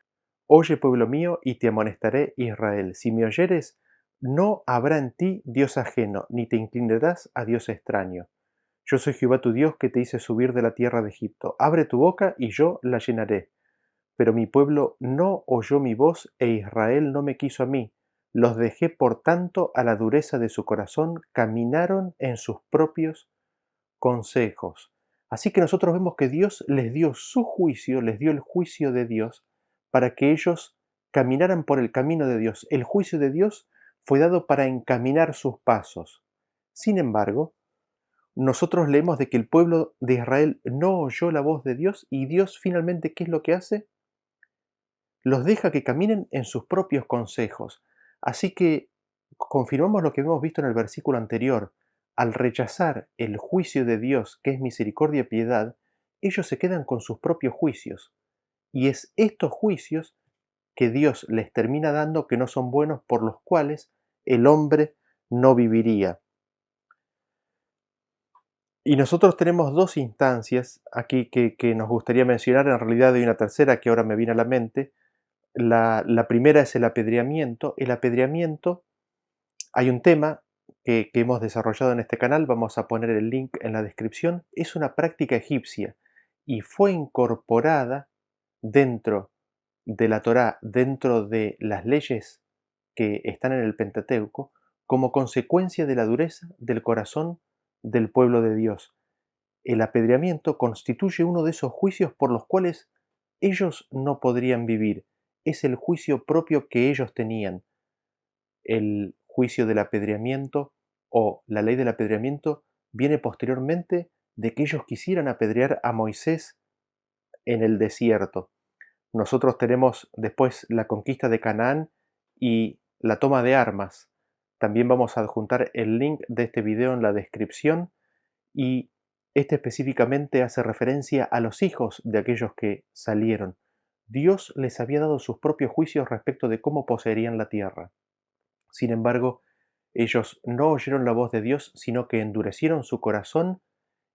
Oye, pueblo mío, y te amonestaré, Israel. Si me oyeres, no habrá en ti Dios ajeno, ni te inclinarás a Dios extraño. Yo soy Jehová tu Dios, que te hice subir de la tierra de Egipto. Abre tu boca, y yo la llenaré. Pero mi pueblo no oyó mi voz, e Israel no me quiso a mí. Los dejé por tanto a la dureza de su corazón, caminaron en sus propios consejos. Así que nosotros vemos que Dios les dio su juicio, les dio el juicio de Dios, para que ellos caminaran por el camino de Dios. El juicio de Dios fue dado para encaminar sus pasos. Sin embargo, nosotros leemos de que el pueblo de Israel no oyó la voz de Dios, y Dios finalmente, ¿qué es lo que hace? Los deja que caminen en sus propios consejos. Así que confirmamos lo que hemos visto en el versículo anterior. Al rechazar el juicio de Dios, que es misericordia y piedad, ellos se quedan con sus propios juicios. Y es estos juicios que Dios les termina dando, que no son buenos, por los cuales el hombre no viviría. Y nosotros tenemos dos instancias aquí que nos gustaría mencionar. En realidad hay una tercera que ahora me viene a la mente. La primera es el apedreamiento. El apedreamiento, hay un tema que hemos desarrollado en este canal, vamos a poner el link en la descripción. Es una práctica egipcia y fue incorporada dentro de la Torá dentro de las leyes que están en el Pentateuco como consecuencia de la dureza del corazón del pueblo de Dios. El apedreamiento constituye uno de esos juicios por los cuales ellos no podrían vivir. Es el juicio propio que ellos tenían. El juicio del apedreamiento o la ley del apedreamiento viene posteriormente de que ellos quisieran apedrear a Moisés en el desierto. Nosotros tenemos después la conquista de Canaán y la toma de armas. También vamos a adjuntar el link de este video en la descripción y este específicamente hace referencia a los hijos de aquellos que salieron. Dios les había dado sus propios juicios respecto de cómo poseerían la tierra. Sin embargo, ellos no oyeron la voz de Dios, sino que endurecieron su corazón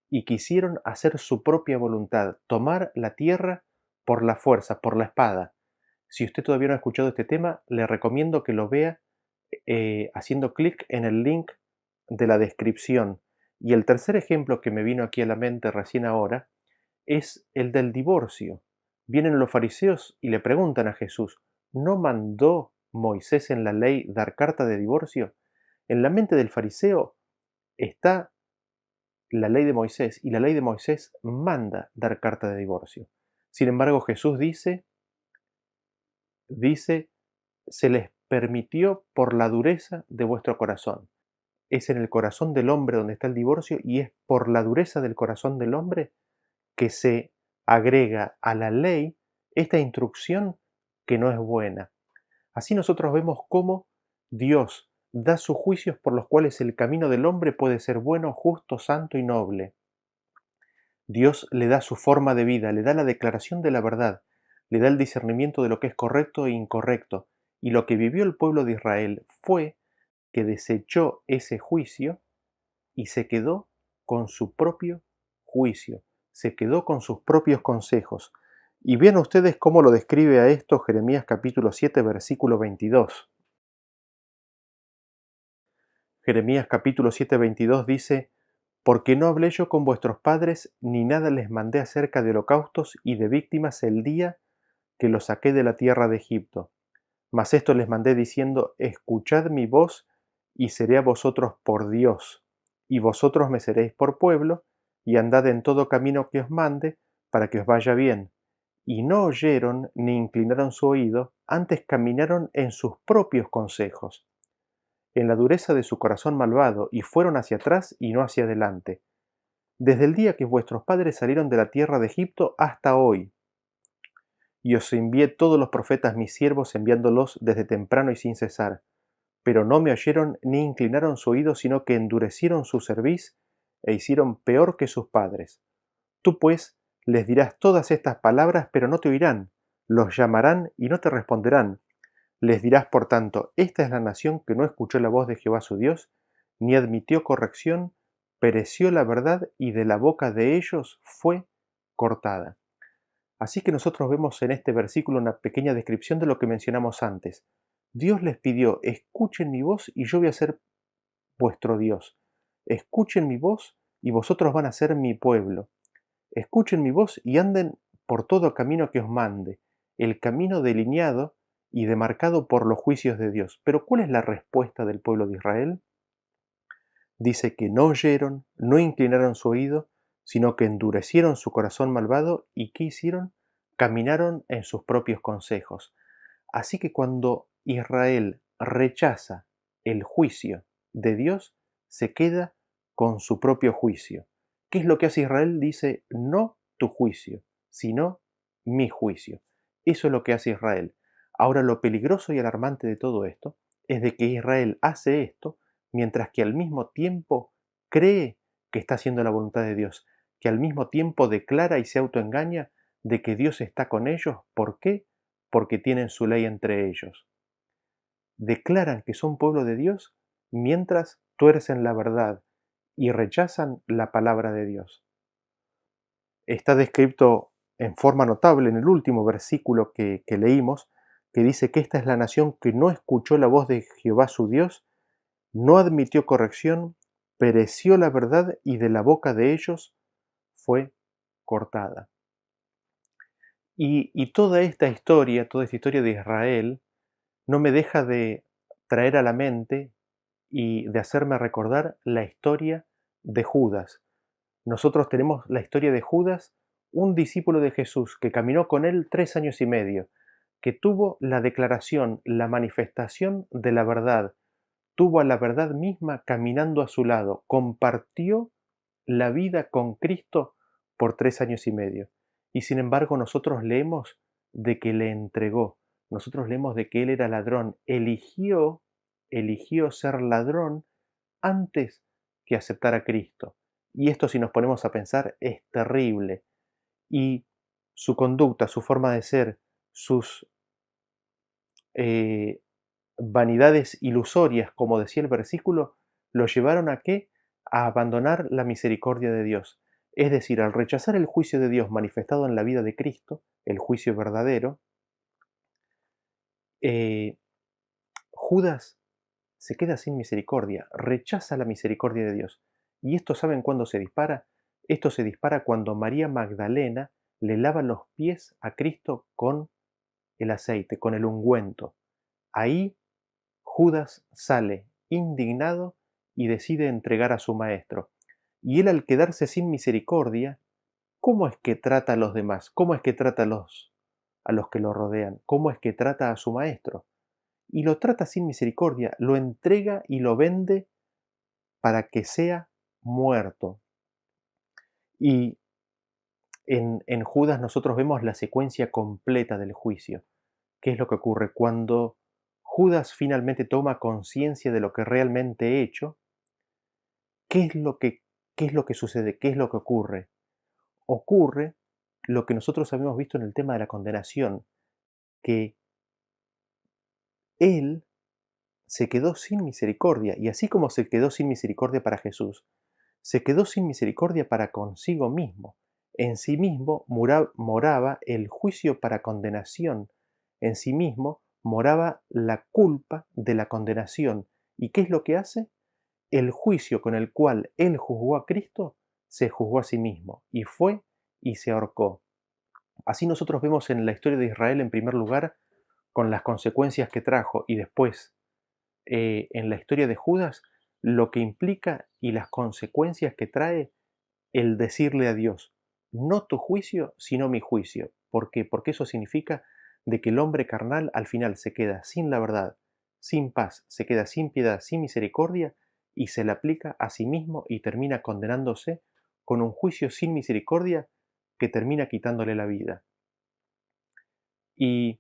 y quisieron hacer su propia voluntad, tomar la tierra por la fuerza, por la espada. Si usted todavía no ha escuchado este tema, le recomiendo que lo vea haciendo clic en el link de la descripción. Y el tercer ejemplo que me vino aquí a la mente recién ahora es el del divorcio. Vienen los fariseos y le preguntan a Jesús, ¿no mandó Moisés en la ley dar carta de divorcio? En la mente del fariseo está la ley de Moisés y la ley de Moisés manda dar carta de divorcio. Sin embargo, Jesús dice, se les permitió por la dureza de vuestro corazón. Es en el corazón del hombre donde está el divorcio y es por la dureza del corazón del hombre que se agrega a la ley esta instrucción que no es buena. Así nosotros vemos cómo Dios da sus juicios por los cuales el camino del hombre puede ser bueno, justo, santo y noble. Dios le da su forma de vida, le da la declaración de la verdad, le da el discernimiento de lo que es correcto e incorrecto. Y lo que vivió el pueblo de Israel fue que desechó ese juicio y se quedó con su propio juicio, se quedó con sus propios consejos. Y vean ustedes cómo lo describe a esto Jeremías capítulo 7, versículo 22. Jeremías capítulo 7, 22 dice, porque no hablé yo con vuestros padres, ni nada les mandé acerca de holocaustos y de víctimas el día que los saqué de la tierra de Egipto. Mas esto les mandé diciendo, escuchad mi voz, y seré a vosotros por Dios, y vosotros me seréis por pueblo, y andad en todo camino que os mande, para que os vaya bien. Y no oyeron ni inclinaron su oído, antes caminaron en sus propios consejos, en la dureza de su corazón malvado, y fueron hacia atrás y no hacia adelante, desde el día que vuestros padres salieron de la tierra de Egipto hasta hoy. Y os envié todos los profetas mis siervos, enviándolos desde temprano y sin cesar. Pero no me oyeron ni inclinaron su oído, sino que endurecieron su cerviz e hicieron peor que sus padres. Tú pues les dirás todas estas palabras, pero no te oirán, los llamarán y no te responderán. Les dirás, por tanto, esta es la nación que no escuchó la voz de Jehová su Dios, ni admitió corrección, pereció la verdad y de la boca de ellos fue cortada. Así que nosotros vemos en este versículo una pequeña descripción de lo que mencionamos antes. Dios les pidió, escuchen mi voz y yo voy a ser vuestro Dios. Escuchen mi voz y vosotros van a ser mi pueblo. Escuchen mi voz y anden por todo camino que os mande, el camino delineado y demarcado por los juicios de Dios. Pero ¿cuál es la respuesta del pueblo de Israel? Dice que no oyeron, no inclinaron su oído, sino que endurecieron su corazón malvado y ¿qué hicieron? Caminaron en sus propios consejos. Así que cuando Israel rechaza el juicio de Dios, se queda con su propio juicio. ¿Qué es lo que hace Israel? Dice, no tu juicio, sino mi juicio. Eso es lo que hace Israel. Ahora lo peligroso y alarmante de todo esto es de que Israel hace esto mientras que al mismo tiempo cree que está haciendo la voluntad de Dios, que al mismo tiempo declara y se autoengaña de que Dios está con ellos. ¿Por qué? Porque tienen su ley entre ellos. Declaran que son pueblo de Dios mientras tuercen la verdad y rechazan la palabra de Dios. Está descrito en forma notable en el último versículo que leímos, que dice que esta es la nación que no escuchó la voz de Jehová su Dios, no admitió corrección, pereció la verdad y de la boca de ellos fue cortada. Y toda esta historia de Israel, no me deja de traer a la mente y de hacerme recordar la historia de Judas. Nosotros tenemos la historia de Judas, un discípulo de Jesús que caminó con él 3 años y medio, que tuvo la declaración, la manifestación de la verdad, tuvo a la verdad misma caminando a su lado, compartió la vida con Cristo por 3 años y medio. Y sin embargo nosotros leemos de que le entregó, nosotros leemos de que él era ladrón, eligió ser ladrón antes que aceptar a Cristo. Y esto, si nos ponemos a pensar, es terrible. Y su conducta, su forma de ser, sus eh, vanidades ilusorias, como decía el versículo, lo llevaron a qué? A abandonar la misericordia de Dios. Es decir, al rechazar el juicio de Dios manifestado en la vida de Cristo, el juicio verdadero, eh, Judas se queda sin misericordia, rechaza la misericordia de Dios. ¿Y esto saben cuándo se dispara? Esto se dispara cuando María Magdalena le lava los pies a Cristo con el aceite, con el ungüento. Ahí Judas sale indignado y decide entregar a su maestro. Y él, al quedarse sin misericordia, ¿cómo es que trata a los demás? ¿Cómo es que trata a los que lo rodean? ¿Cómo es que trata a su maestro? Y lo trata sin misericordia, lo entrega y lo vende para que sea muerto. Y en Judas nosotros vemos la secuencia completa del juicio. ¿Qué es lo que ocurre? Cuando Judas finalmente toma conciencia de lo que realmente he hecho, ¿qué es lo que, qué es lo que sucede? ¿Qué es lo que ocurre? Ocurre lo que nosotros habíamos visto en el tema de la condenación, que él se quedó sin misericordia, y así como se quedó sin misericordia para Jesús, se quedó sin misericordia para consigo mismo. En sí mismo moraba el juicio para condenación, en sí mismo moraba la culpa de la condenación. ¿Y qué es lo que hace? El juicio con el cual él juzgó a Cristo, se juzgó a sí mismo, y fue y se ahorcó. Así nosotros vemos en la historia de Israel, en primer lugar, con las consecuencias que trajo, y después en la historia de Judas, lo que implica y las consecuencias que trae el decirle a Dios, no tu juicio, sino mi juicio. ¿Por qué? Porque eso significa de que el hombre carnal al final se queda sin la verdad, sin paz, se queda sin piedad, sin misericordia, y se le aplica a sí mismo y termina condenándose con un juicio sin misericordia que termina quitándole la vida. Y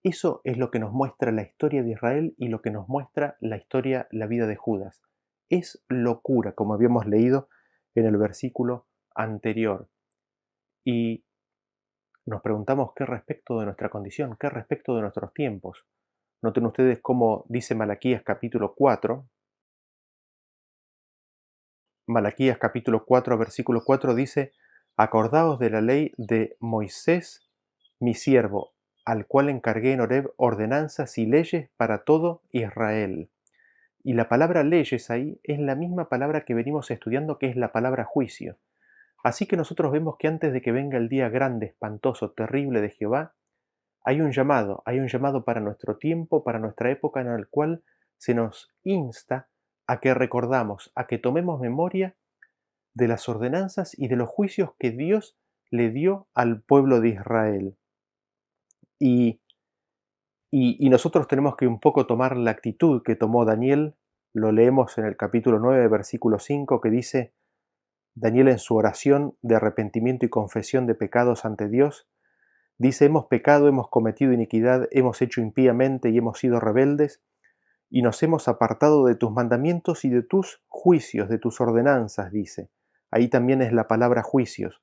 eso es lo que nos muestra la historia de Israel y lo que nos muestra la historia, la vida de Judas. Es locura, como habíamos leído en el versículo anterior. Y nos preguntamos qué respecto de nuestra condición, qué respecto de nuestros tiempos. Noten ustedes cómo dice Malaquías capítulo 4. Malaquías capítulo 4, versículo 4 dice, acordaos de la ley de Moisés, mi siervo, al cual encargué en Horeb ordenanzas y leyes para todo Israel. Y la palabra leyes ahí es la misma palabra que venimos estudiando, que es la palabra juicio. Así que nosotros vemos que antes de que venga el día grande, espantoso, terrible de Jehová, hay un llamado para nuestro tiempo, para nuestra época, en el cual se nos insta a que recordamos, a que tomemos memoria de las ordenanzas y de los juicios que Dios le dio al pueblo de Israel. Y, y nosotros tenemos que un poco tomar la actitud que tomó Daniel. Lo leemos en el capítulo 9, versículo 5, que dice, Daniel en su oración de arrepentimiento y confesión de pecados ante Dios, dice, hemos pecado, hemos cometido iniquidad, hemos hecho impíamente y hemos sido rebeldes, y nos hemos apartado de tus mandamientos y de tus juicios, de tus ordenanzas, dice. Ahí también es la palabra juicios.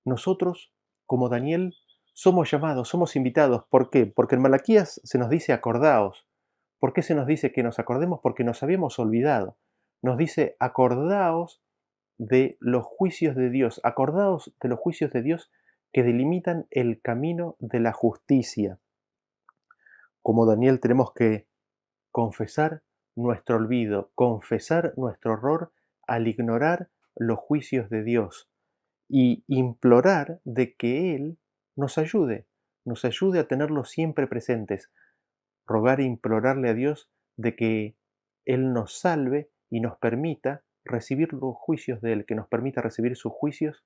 Nosotros, como Daniel, somos llamados, somos invitados. ¿Por qué? Porque en Malaquías se nos dice acordaos. ¿Por qué se nos dice que nos acordemos? Porque nos habíamos olvidado. Nos dice acordaos de los juicios de Dios, acordaos de los juicios de Dios que delimitan el camino de la justicia. Como Daniel tenemos que confesar nuestro olvido, confesar nuestro error al ignorar los juicios de Dios y implorar de que Él nos nos ayude a tenerlos siempre presentes, rogar e implorarle a Dios de que Él nos salve y nos permita recibir los juicios de Él, que nos permita recibir sus juicios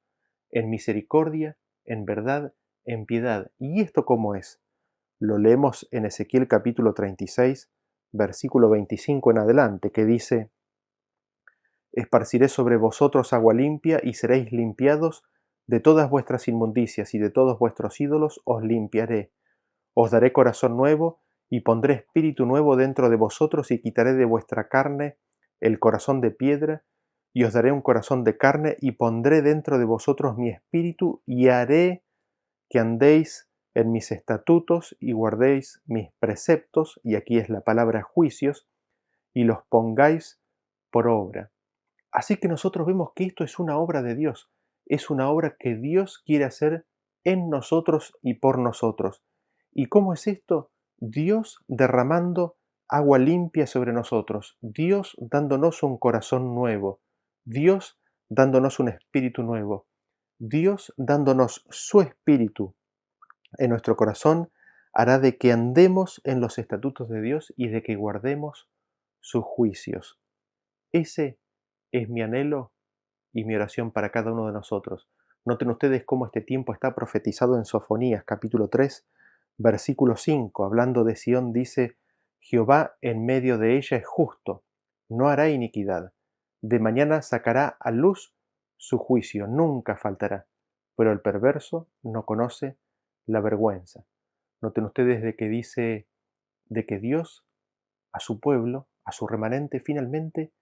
en misericordia, en verdad, en piedad. ¿Y esto cómo es? Lo leemos en Ezequiel capítulo 36, versículo 25 en adelante, que dice: Esparciré sobre vosotros agua limpia y seréis limpiados de todas vuestras inmundicias y de todos vuestros ídolos os limpiaré. Os daré corazón nuevo y pondré espíritu nuevo dentro de vosotros y quitaré de vuestra carne el corazón de piedra y os daré un corazón de carne y pondré dentro de vosotros mi espíritu y haré que andéis en mis estatutos y guardéis mis preceptos, y aquí es la palabra juicios, y los pongáis por obra. Así que nosotros vemos que esto es una obra de Dios, es una obra que Dios quiere hacer en nosotros y por nosotros. ¿Y cómo es esto? Dios derramando agua limpia sobre nosotros, Dios dándonos un corazón nuevo, Dios dándonos un espíritu nuevo, Dios dándonos su espíritu en nuestro corazón hará de que andemos en los estatutos de Dios y de que guardemos sus juicios. Ese es mi anhelo y mi oración para cada uno de nosotros. Noten ustedes cómo este tiempo está profetizado en Sofonías capítulo 3, versículo 5. Hablando de Sión dice: Jehová en medio de ella es justo, no hará iniquidad. De mañana sacará a luz su juicio, nunca faltará. Pero el perverso no conoce la vergüenza. Noten ustedes de que dice de que Dios a su pueblo, a su remanente, finalmente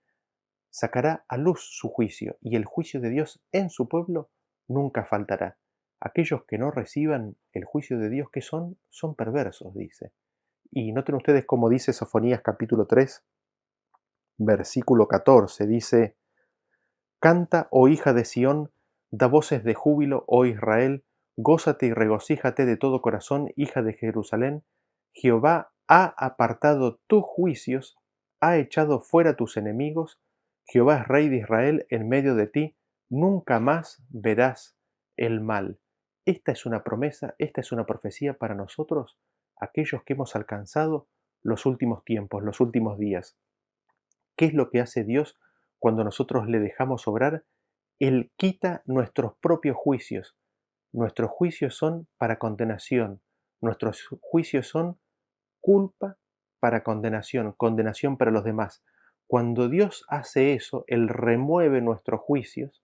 sacará a luz su juicio, y el juicio de Dios en su pueblo nunca faltará. Aquellos que no reciban el juicio de Dios, que son perversos, dice. Y noten ustedes cómo dice Sofonías capítulo 3, versículo 14, dice: Canta, oh hija de Sión, da voces de júbilo, oh Israel, gózate y regocíjate de todo corazón, hija de Jerusalén. Jehová ha apartado tus juicios, ha echado fuera tus enemigos. Jehová es rey de Israel en medio de ti, nunca más verás el mal. Esta es una promesa, esta es una profecía para nosotros, aquellos que hemos alcanzado los últimos tiempos, los últimos días. ¿Qué es lo que hace Dios cuando nosotros le dejamos obrar? Él quita nuestros propios juicios. Nuestros juicios son para condenación. Nuestros juicios son culpa para condenación, condenación para los demás. Cuando Dios hace eso, Él remueve nuestros juicios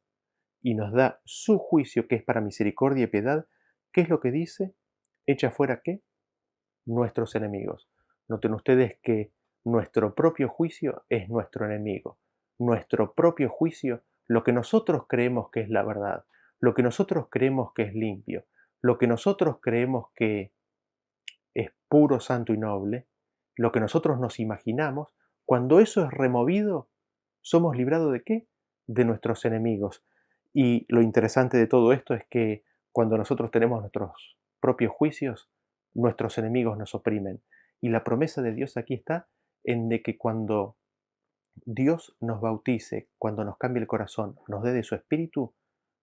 y nos da su juicio, que es para misericordia y piedad. ¿Qué es lo que dice? Echa fuera ¿qué? Nuestros enemigos. Noten ustedes que nuestro propio juicio es nuestro enemigo. Nuestro propio juicio, lo que nosotros creemos que es la verdad, lo que nosotros creemos que es limpio, lo que nosotros creemos que es puro, santo y noble, lo que nosotros nos imaginamos, cuando eso es removido, somos librados ¿de qué? De nuestros enemigos. Y lo interesante de todo esto es que cuando nosotros tenemos nuestros propios juicios, nuestros enemigos nos oprimen. Y la promesa de Dios aquí está en de que cuando Dios nos bautice, cuando nos cambie el corazón, nos dé de su espíritu,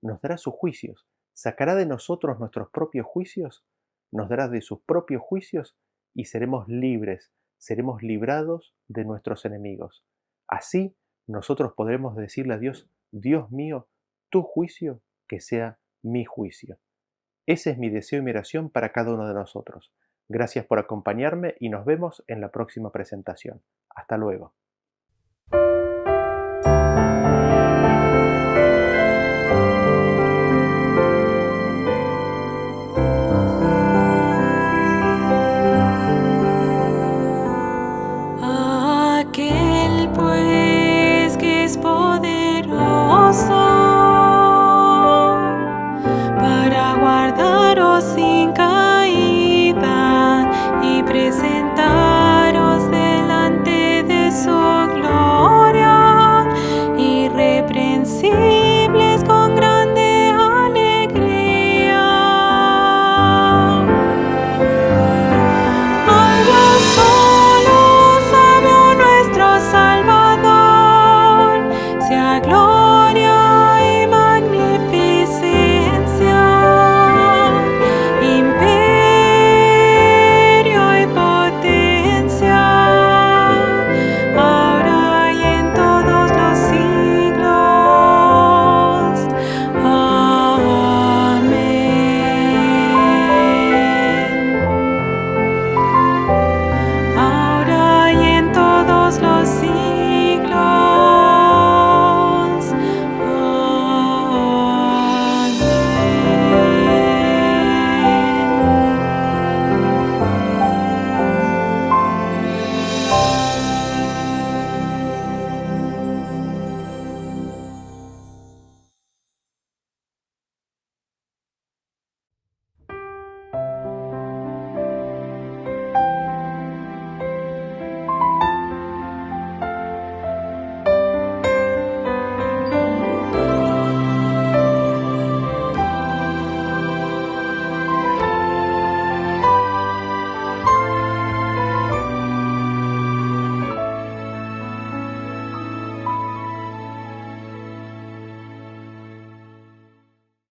nos dará sus juicios, sacará de nosotros nuestros propios juicios, nos dará de sus propios juicios y seremos libres, seremos librados de nuestros enemigos. Así nosotros podremos decirle a Dios: Dios mío, tu juicio, que sea mi juicio. Ese es mi deseo y mi oración para cada uno de nosotros. Gracias por acompañarme y nos vemos en la próxima presentación. Hasta luego.